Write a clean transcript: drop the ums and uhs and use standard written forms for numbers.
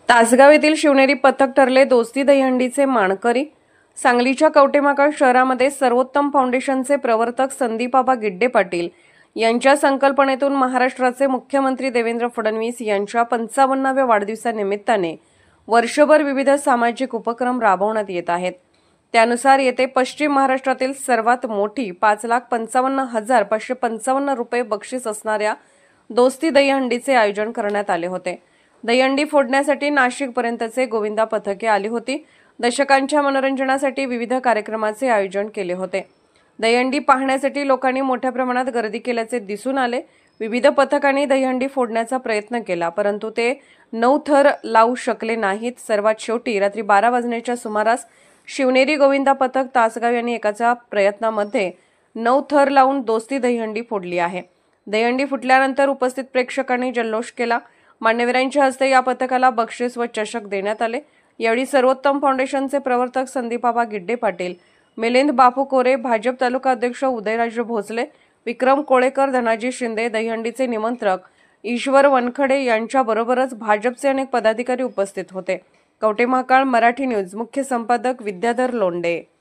तासगाव येथील शिवनेरी पथक ठरले दोस्ती दहीहंडीचे मानकरी। सांगलीच्या कवटेमहाकाळ शहरामध्ये सर्वोत्तम फाउंडेशनचे प्रवर्तक संदीपआबा गिड्डे पाटील यांच्या संकल्पनेतून महाराष्ट्राचे मुख्यमंत्री देवेंद्र फडणवीस यांच्या 55व्या वाढदिवसानिमित्ताने वर्षभर विविध सामाजिक उपक्रम राबवण्यात येत आहेत। त्यानुसार येथे पश्चिम महाराष्ट्रातील सर्वात मोठी 5,55,555 रुपये बक्षीस असणाऱ्या दोस्ती दहीहंडीचे आयोजन करण्यात आले होते। दहीहंडी फोडण्यासाठी नाशिक पर्यंतचे गोविंदा पथके आली होती। दर्शकांच्या मनोरंजनासाठी विविध कार्यक्रमाचे आयोजन केले होते। दहीहंडी पाहण्यासाठी लोकांनी मोठ्या प्रमाणात गर्दी केल्याचे दिसून आले। विविध पथकांनी दहीहंडी फोडण्याचा प्रयत्न केला, परंतु ते 9 थर लावू शकले नाहीत। सर्वात शेवटी रात्री 12 वाजण्याच्या सुमारास शिवनेरी गोविंदा पथक तासगाव यांनी एकाच्या प्रयत्नामध्ये 9 थर लावून दोस्ती दहीहंडी फोडली आहे। दहीहंडी फुटल्यानंतर उपस्थित प्रेक्षकांनी जल्लोष केला। मान्यवरांच्या हस्ते या पथकाला बक्षीस व चषक देण्यात आले। यावेळी सर्वोत्तम फाउंडेशनचे प्रवर्तक संदीपआबा गिड्डे पाटील, मिलिंद बापू कोरे, भाजप तालुका अध्यक्ष उदयराज भोसले, विक्रम कोळेकर, धनाजी शिंदे, दहीहंडीचे निमंत्रक ईश्वर वनखडे यांच्याबरोबरच भाजपचे अनेक पदाधिकारी उपस्थित होते। कवटेमहाकाळ मराठी न्यूज मुख्य संपादक विद्याधर लोंढे।